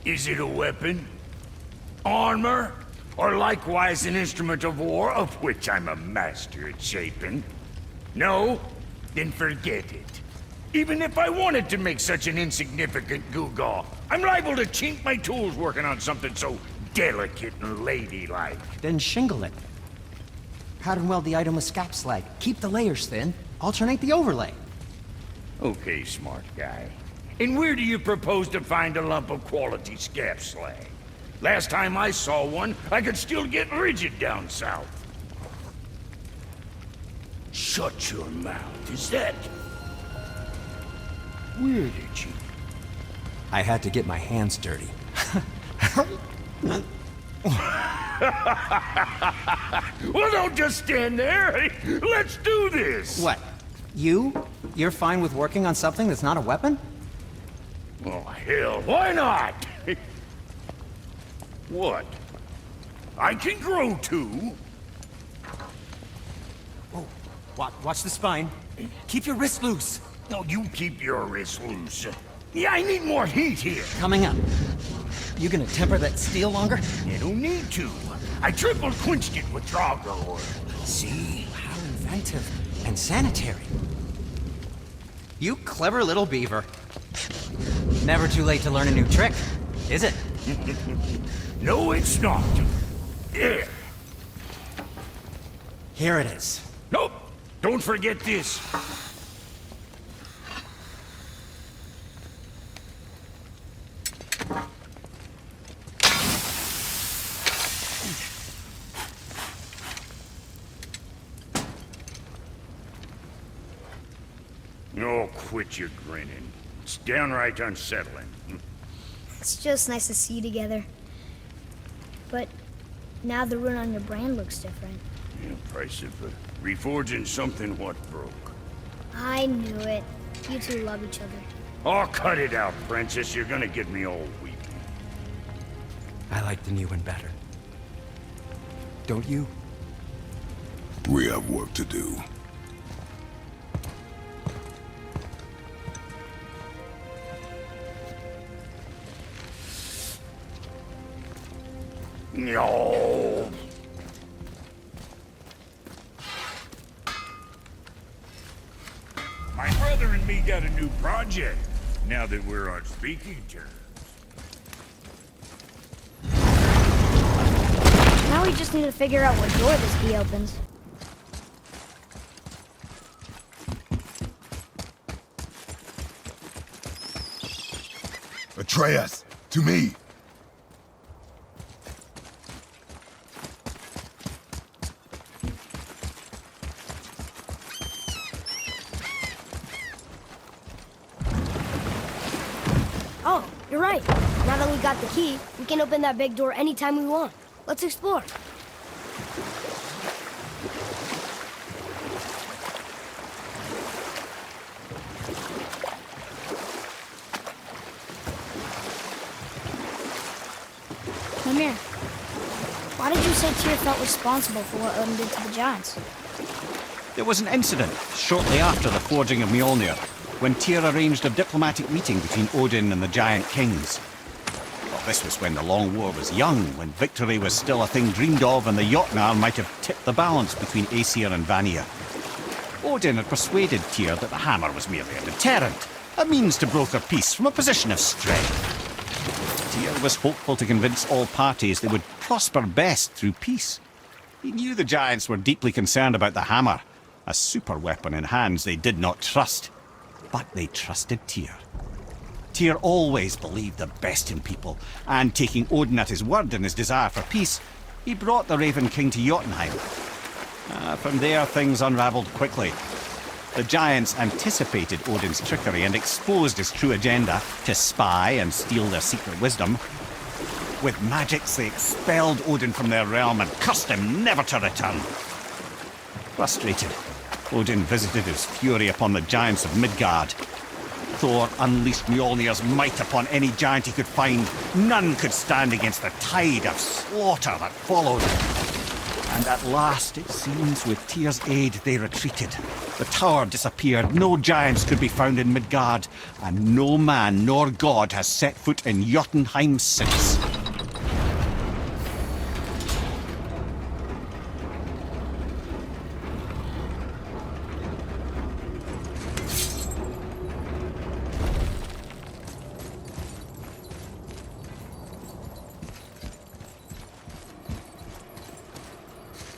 Is it a weapon? Armor? Or likewise an instrument of war, of which I'm a master at shaping? No? Then forget it. Even if I wanted to make such an insignificant gewgaw, I'm liable to chink my tools working on something so delicate and ladylike. Then shingle it. Pattern weld the item with scap slag. Keep the layers thin. Alternate the overlay. Okay, smart guy. And where do you propose to find a lump of quality scap slag? Last time I saw one, I could still get rigid down south. Shut your mouth, is that... Where did you... I had to get my hands dirty. Well, don't just stand there. Let's do this. What? You're fine with working on something that's not a weapon? Oh, hell, why not? What? I can grow too. Oh, watch the spine. Keep your wrist loose. No, you keep your wrist loose. Yeah, I need more heat here. Coming up. You gonna temper that steel longer? You don't need to. I triple quenched it with Drago oil. See? How inventive and sanitary. You clever little beaver. Never too late to learn a new trick, is it? No, it's not. There. Here it is. Nope. Don't forget this. Oh, quit your grinning. It's downright unsettling. It's just nice to see you together. But now the rune on your brand looks different. Yeah, price of reforging something what broke. I knew it. You two love each other. Oh, cut it out, Princess. You're gonna get me all weepy. I like the new one better. Don't you? We have work to do. No. My brother and me got a new project, now that we're on speaking terms. Now we just need to figure out what door this key opens. Atreus, to me! Oh, you're right. Now that we got the key, we can open that big door anytime we want. Let's explore. Come here. Why did you say Tyr felt responsible for what Odin did to the giants? There was an incident shortly after the forging of Mjolnir, when Tyr arranged a diplomatic meeting between Odin and the giant kings. Well, this was when the Long War was young, when victory was still a thing dreamed of, and the Jotnar might have tipped the balance between Aesir and Vanir. Odin had persuaded Tyr that the hammer was merely a deterrent, a means to broker peace from a position of strength. Tyr was hopeful to convince all parties they would prosper best through peace. He knew the giants were deeply concerned about the hammer, a super weapon in hands they did not trust. But they trusted Tyr. Tyr always believed the best in people, and taking Odin at his word in his desire for peace, he brought the Raven King to Jotunheim. From there, things unraveled quickly. The giants anticipated Odin's trickery and exposed his true agenda to spy and steal their secret wisdom. With magics, they expelled Odin from their realm and cursed him never to return. Frustrated, Odin visited his fury upon the giants of Midgard. Thor unleashed Mjolnir's might upon any giant he could find. None could stand against the tide of slaughter that followed. And at last, it seems, with Tyr's aid, they retreated. The tower disappeared, no giants could be found in Midgard, and no man nor god has set foot in Jotunheim since.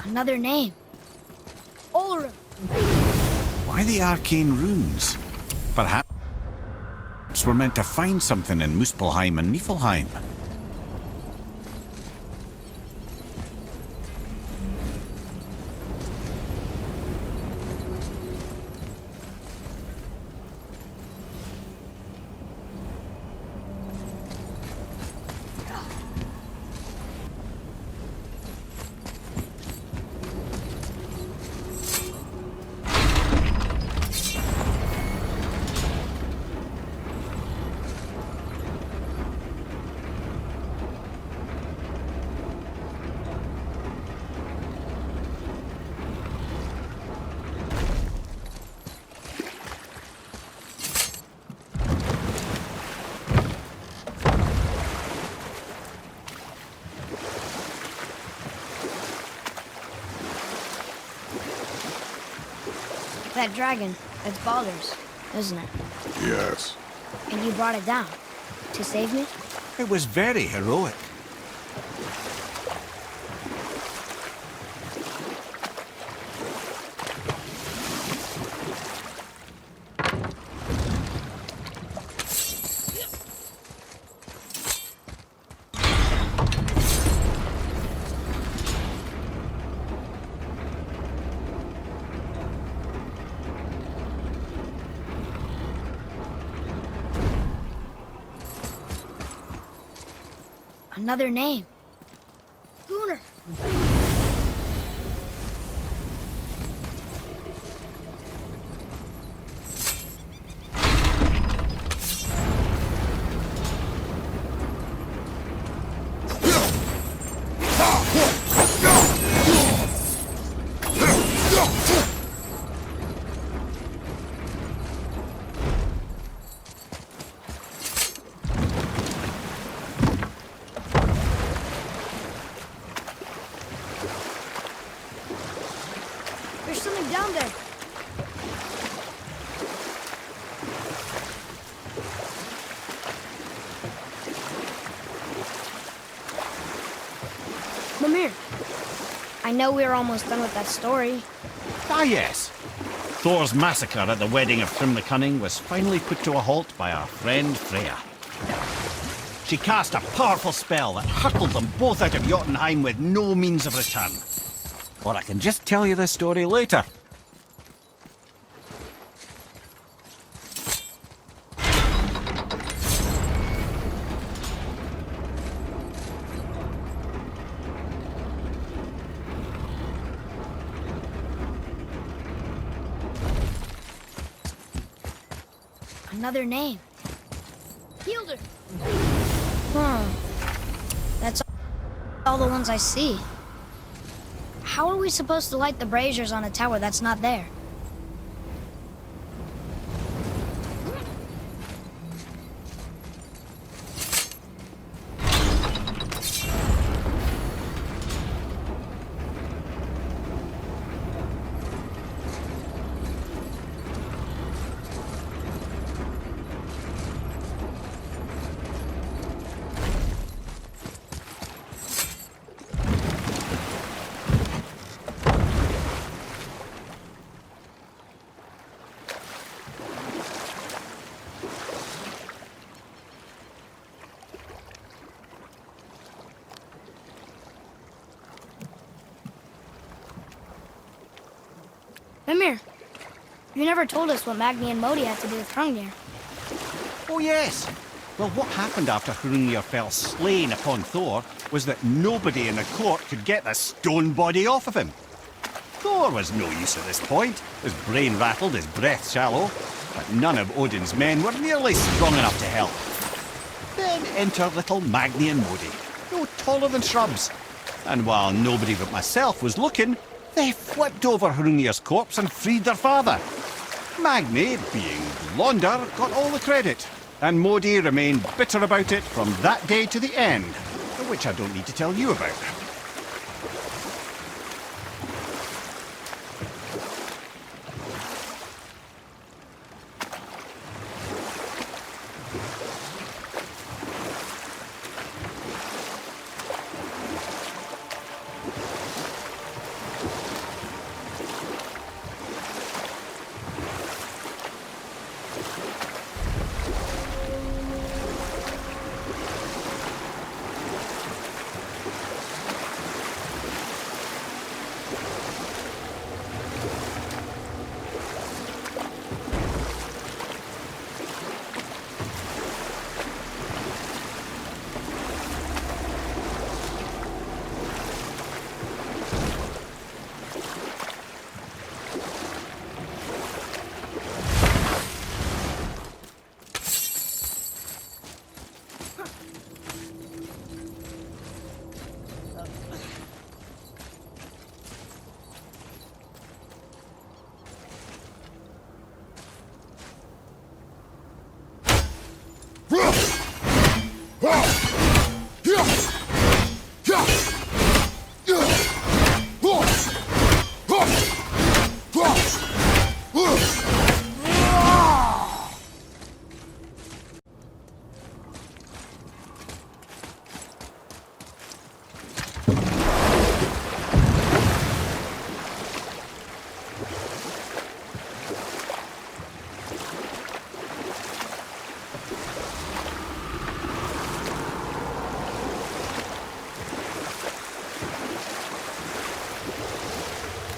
Another name. Ulrich. Why the arcane runes? Perhaps we're meant to find something in Muspelheim and Niflheim. That dragon, it's Baldur's, isn't it? Yes. And you brought it down to save me? It was very heroic. Another name. Gunnar. There's something down there. Mimir, I know we're almost done with that story. Ah, yes. Thor's massacre at the wedding of Thrym the Cunning was finally put to a halt by our friend Freya. She cast a powerful spell that hurtled them both out of Jotunheim with no means of return. Or I can just tell you the story later. Another name. Hildur. That's all the ones I see. How are we supposed to light the braziers on a tower that's not there? Mimir, you never told us what Magni and Modi had to do with Hrungnir. Oh, yes. Well, what happened after Hrungnir fell slain upon Thor was that nobody in the court could get the stone body off of him. Thor was no use at this point, his brain rattled, his breath shallow, but none of Odin's men were nearly strong enough to help. Then enter little Magni and Modi, no taller than shrubs. And while nobody but myself was looking, they flipped over Hrungnir's corpse and freed their father. Magni, being blonder, got all the credit, and Modi remained bitter about it from that day to the end, which I don't need to tell you about.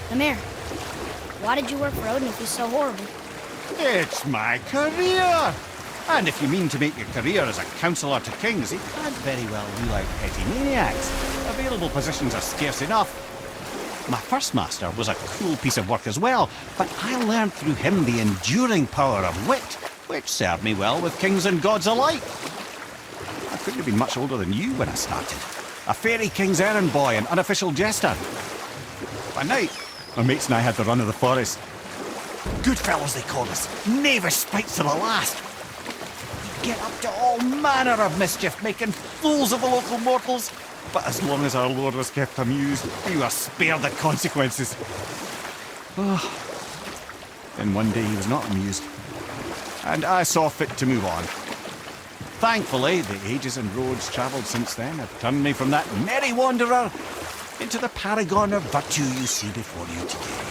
Amir, why did you work for Odin if he's so horrible? It's my career! And if you mean to make your career as a counsellor to kings, it can't very well rule out petty maniacs. Available positions are scarce enough. My first master was a cool piece of work as well, but I learned through him the enduring power of wit, which served me well with kings and gods alike. I couldn't have been much older than you when I started. A fairy king's errand boy and unofficial jester. By night, my mates and I had the run of the forest. Good fellows they called us, knavish spites to the last. We'd get up to all manner of mischief, making fools of the local mortals. But as long as our lord was kept amused, we were spared the consequences. Then one day he was not amused, and I saw fit to move on. Thankfully, the ages and roads travelled since then have turned me from that merry wanderer into the paragon of virtue you see before you today.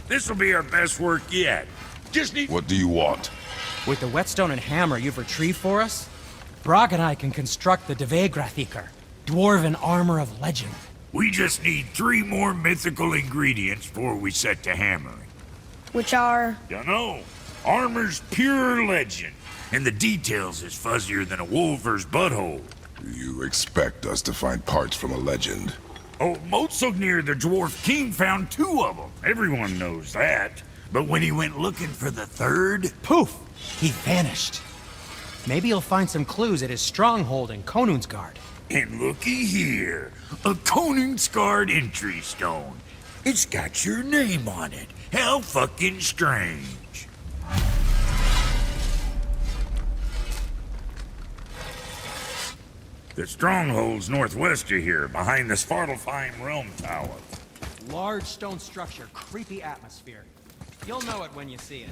This'll be our best work yet. Just need... What do you want? With the whetstone and hammer you've retrieved for us, Brok and I can construct the Dvegrathikar, dwarven armor of legend. We just need 3 more mythical ingredients before we set to hammering. Which are... Dunno. Armor's pure legend, and the details is fuzzier than a wolver's butthole. You expect us to find parts from a legend? Oh, Motsognir the Dwarf King found 2 of them. Everyone knows that. But when he went looking for the 3rd... Poof! He vanished. Maybe you'll find some clues at his stronghold in Konunsgard. And looky here, a Koningsgard entry stone. It's got your name on it. How fucking strange. The stronghold's northwest of here, behind the Svartalfheim Realm Tower. Large stone structure, creepy atmosphere. You'll know it when you see it.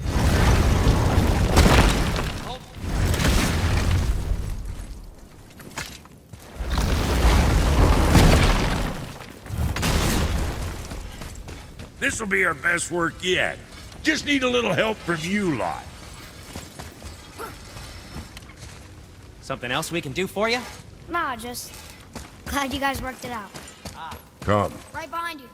Oh. This'll be our best work yet. Just need a little help from you lot. Something else we can do for you? Nah, just... glad you guys worked it out. Ah, Come. Right behind you.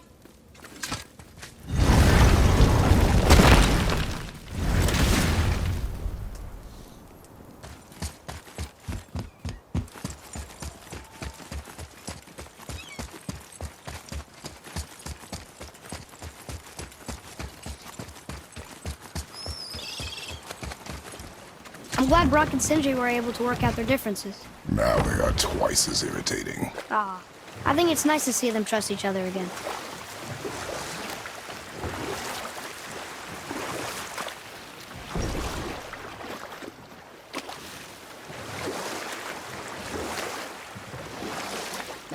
I'm glad Brock and Sindri were able to work out their differences. Now they are twice as irritating. Ah, I think it's nice to see them trust each other again.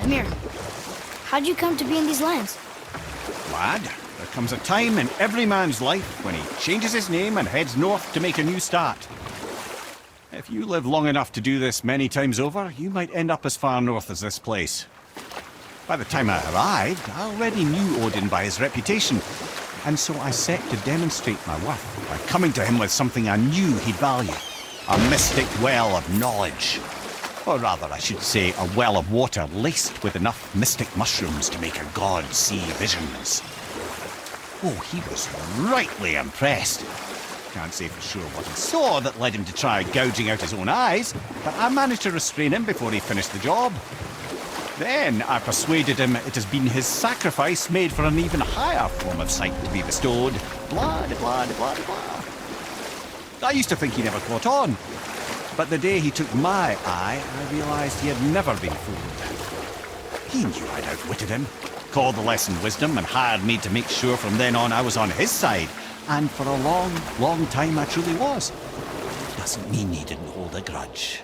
Amir, how'd you come to be in these lands? Lad, there comes a time in every man's life when he changes his name and heads north to make a new start. If you live long enough to do this many times over, you might end up as far north as this place. By the time I arrived, I already knew Odin by his reputation, and so I set to demonstrate my worth by coming to him with something I knew he'd value. A mystic well of knowledge. Or rather, I should say, a well of water laced with enough mystic mushrooms to make a god see visions. Oh, he was rightly impressed. Can't say for sure what he saw that led him to try gouging out his own eyes, but I managed to restrain him before he finished the job. Then I persuaded him it has been his sacrifice made for an even higher form of sight to be bestowed. Blah, de blah, de blah, de blah. I used to think he never caught on, but the day he took my eye, I realized he had never been fooled. He knew I'd outwitted him, called the lesson wisdom, and hired me to make sure from then on I was on his side. And for a long, long time I truly was. Doesn't mean he didn't hold a grudge.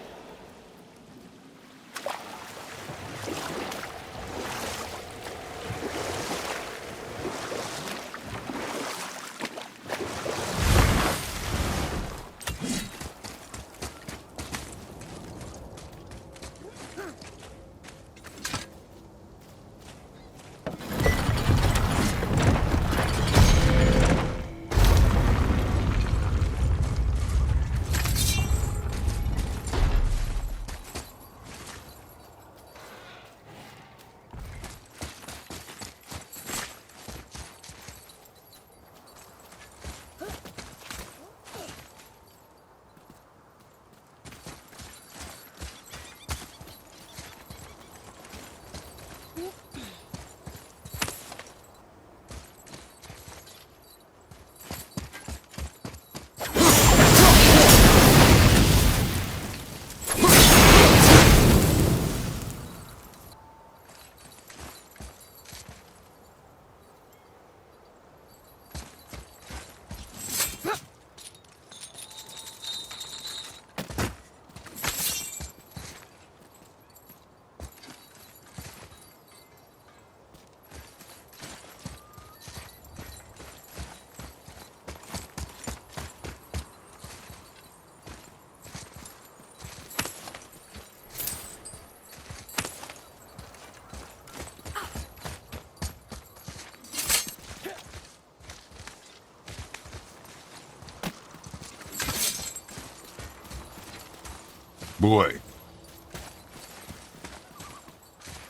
Boy,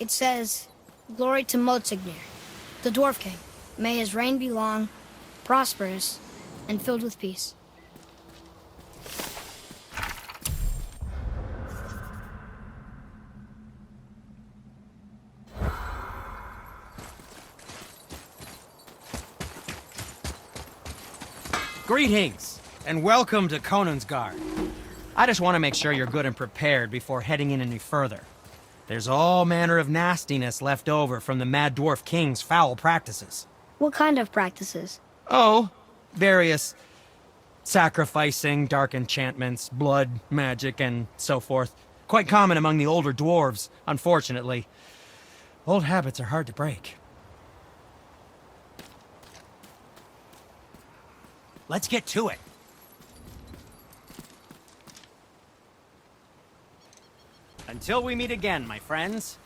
It says, "Glory to Motsignir, the Dwarf King. May his reign be long, prosperous, and filled with peace." Greetings, and welcome to Konungsgard. I just want to make sure you're good and prepared before heading in any further. There's all manner of nastiness left over from the Mad Dwarf King's foul practices. What kind of practices? Oh, various sacrificing, dark enchantments, blood, magic, and so forth. Quite common among the older dwarves, unfortunately. Old habits are hard to break. Let's get to it. Until we meet again, my friends.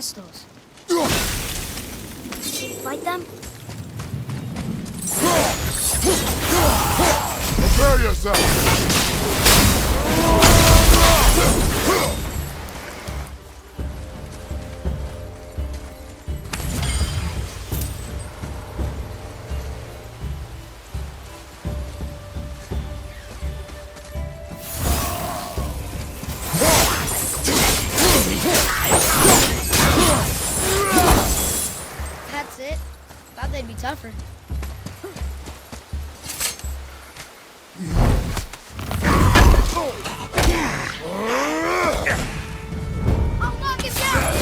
hostiles. Fight them? Prepare yourself! That's it. Thought they'd be tougher. I'll knock him down!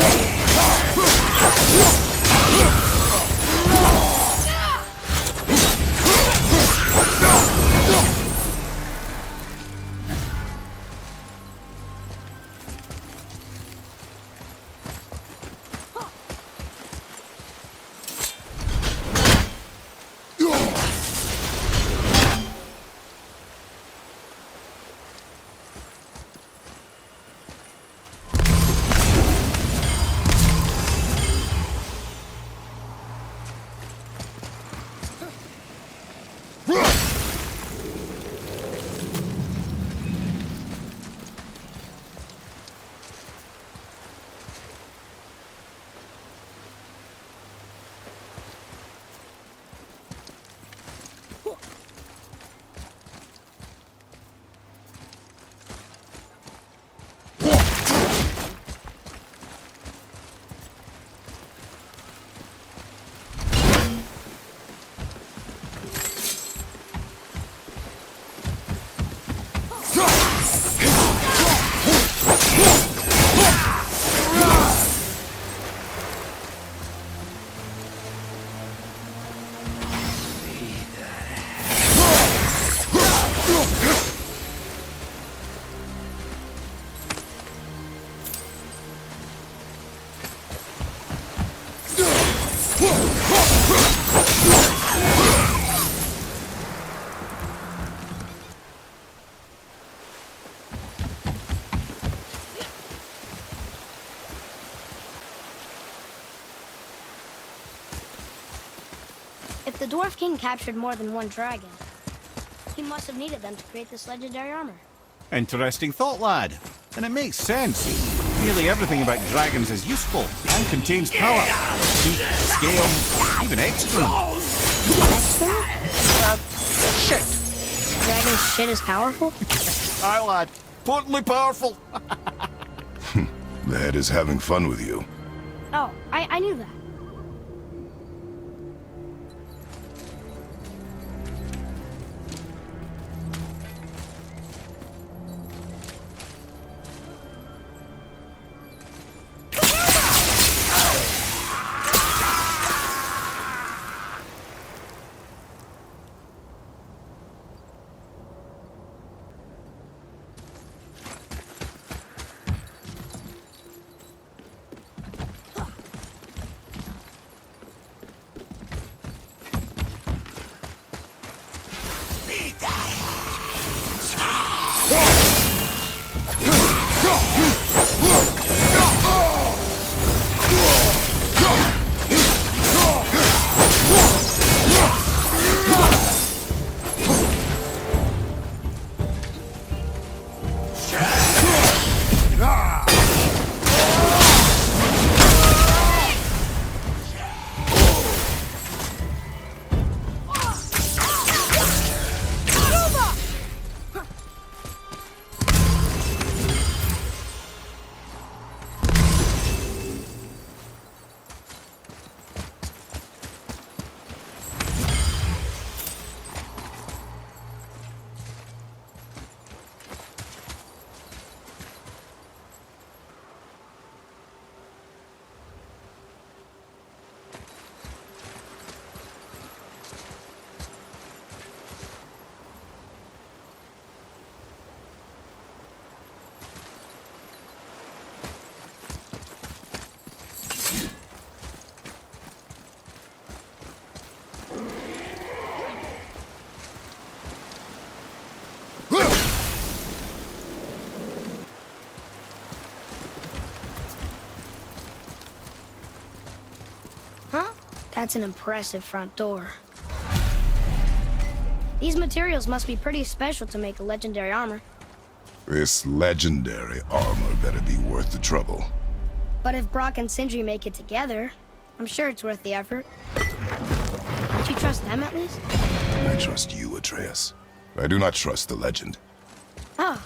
If the Dwarf King captured more than one dragon, he must have needed them to create this legendary armor. Interesting thought, lad. And it makes sense. Nearly everything about dragons is useful and contains power. Heat, scale, even excrement. Shit. Dragon shit is powerful? Aye, lad. Potently powerful. The head is having fun with you. Oh, I knew that. That's an impressive front door. These materials must be pretty special to make a legendary armor. This legendary armor better be worth the trouble. But if Brock and Sindri make it together, I'm sure it's worth the effort. Don't you trust them at least? I trust you, Atreus. I do not trust the legend. Oh.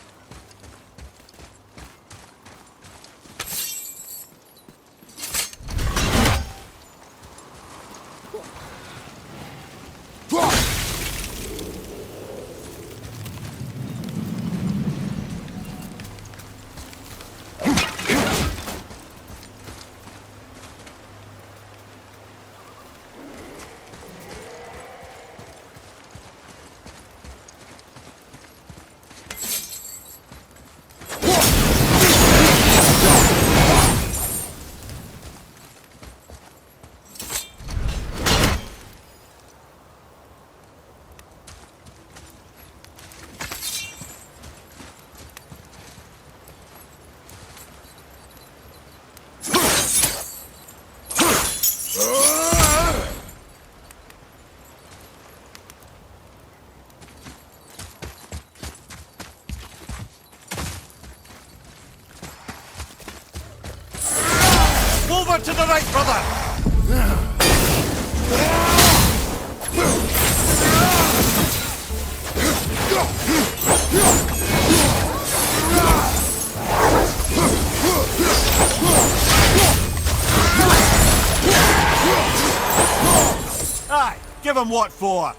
Over to the right, brother! Aye, give him what for.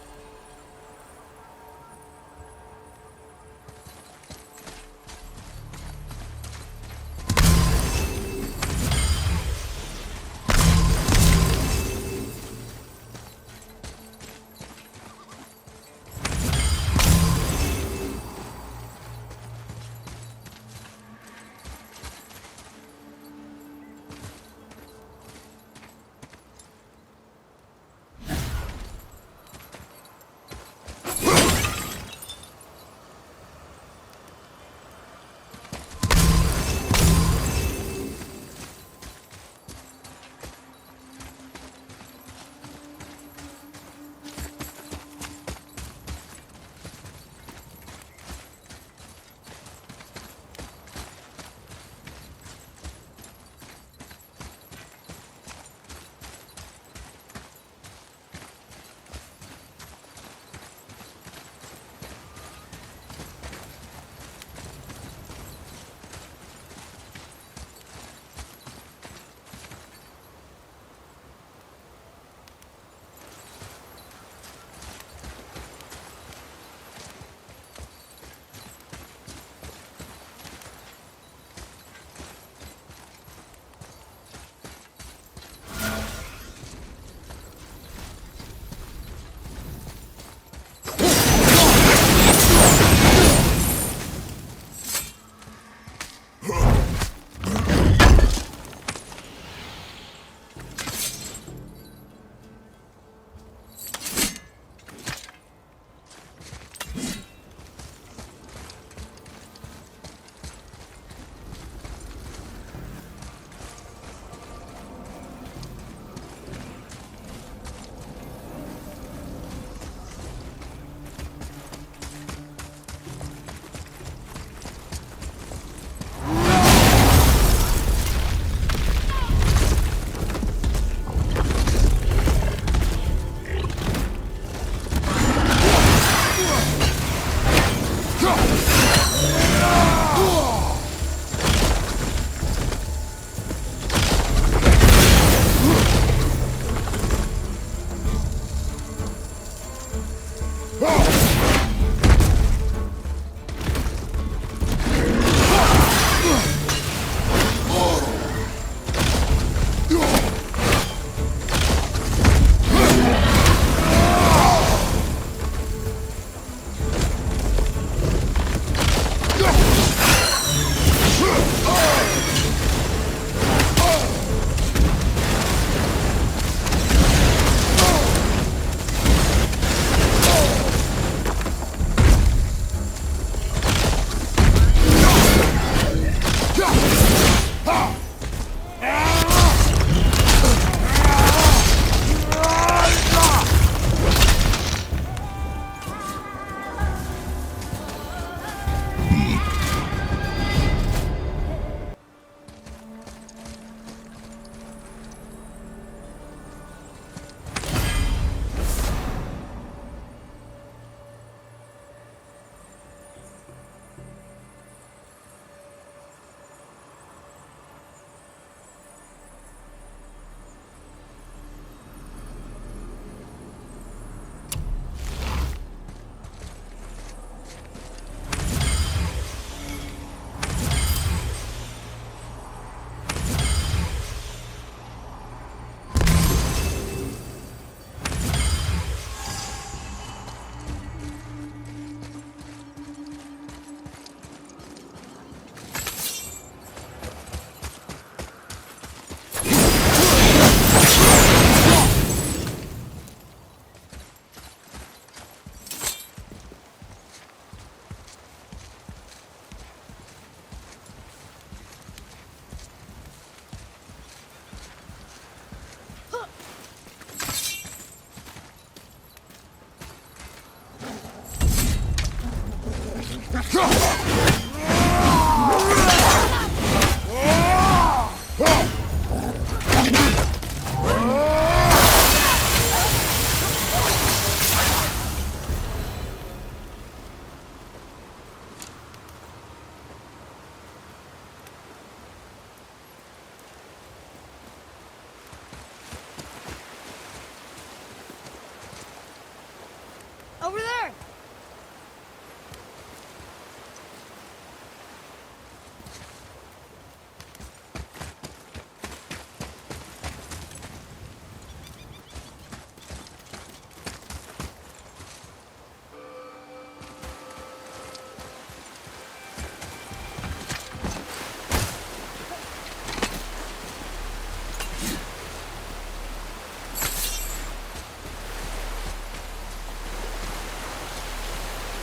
Over there!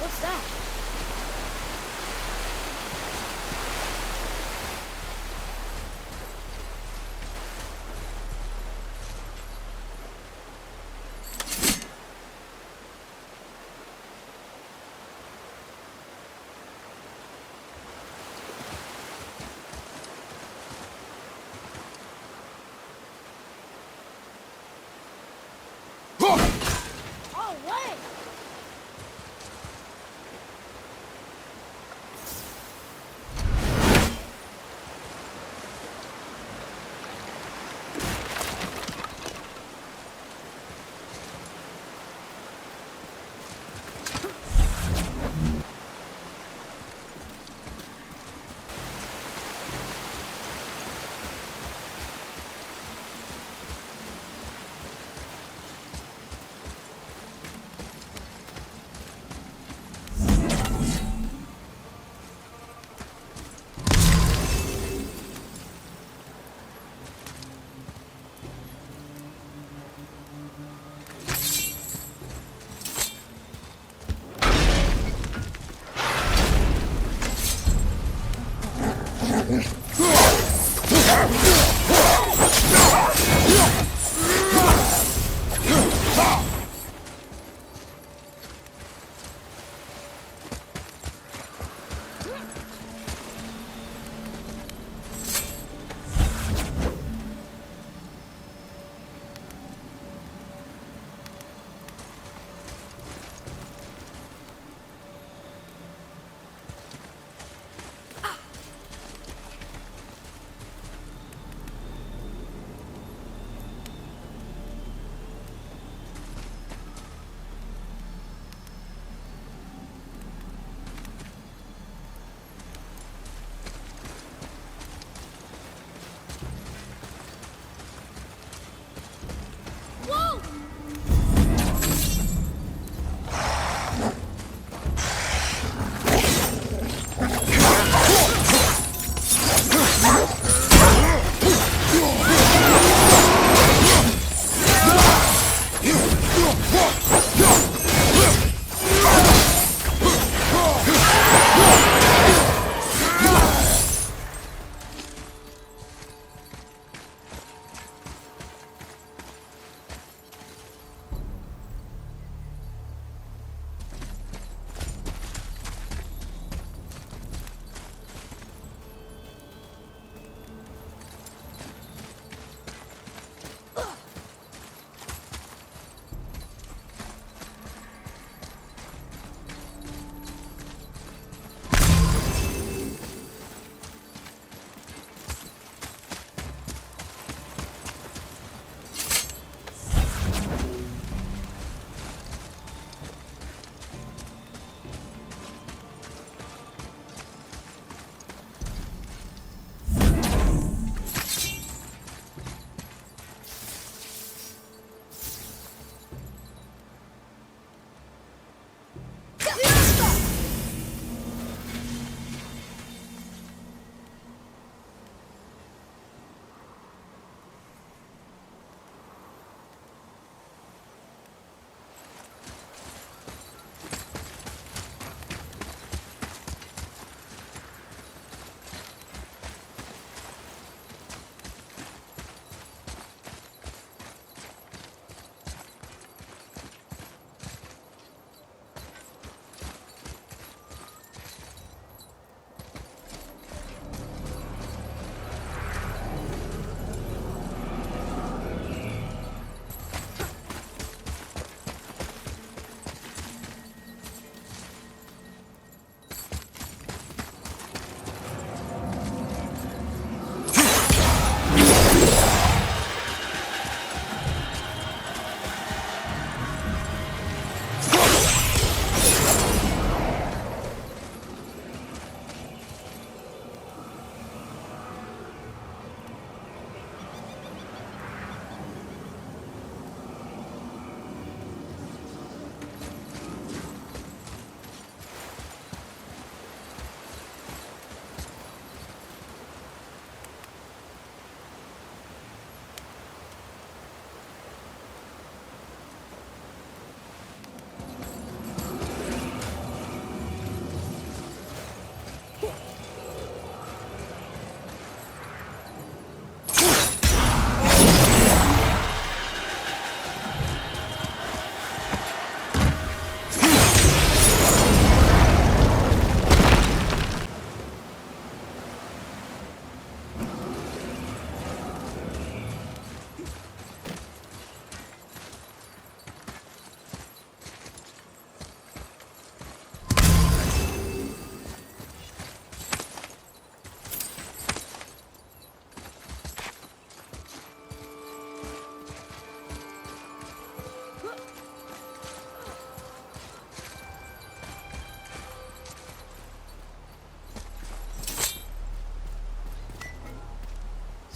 What's that? Oh, wait!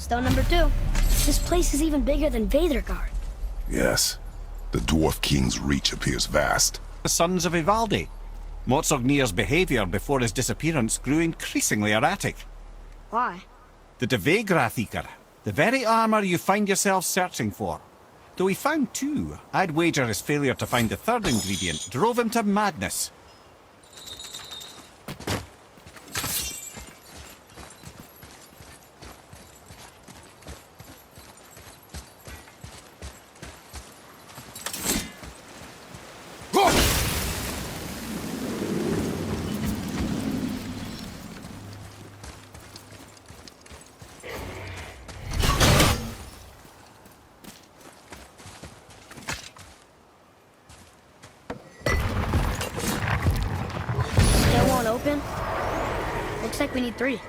Stone number 2. This place is even bigger than Vadergard. Yes. The Dwarf King's reach appears vast. The sons of Ivaldi. Motsognir's behavior before his disappearance grew increasingly erratic. Why? The Devegrathikr, the very armor you find yourself searching for. Though he found 2, I'd wager his failure to find the 3rd ingredient drove him to madness. Still won't open? Looks like we need 3.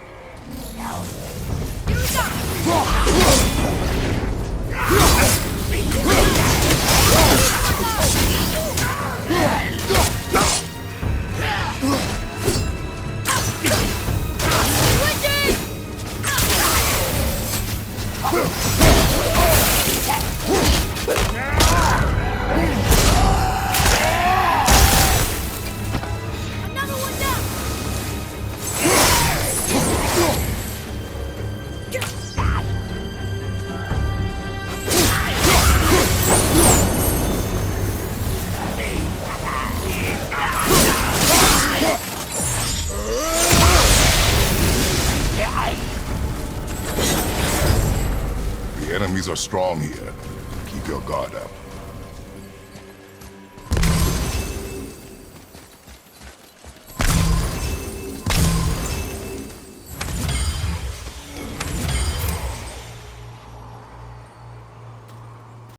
The enemies are strong here. Keep your guard up.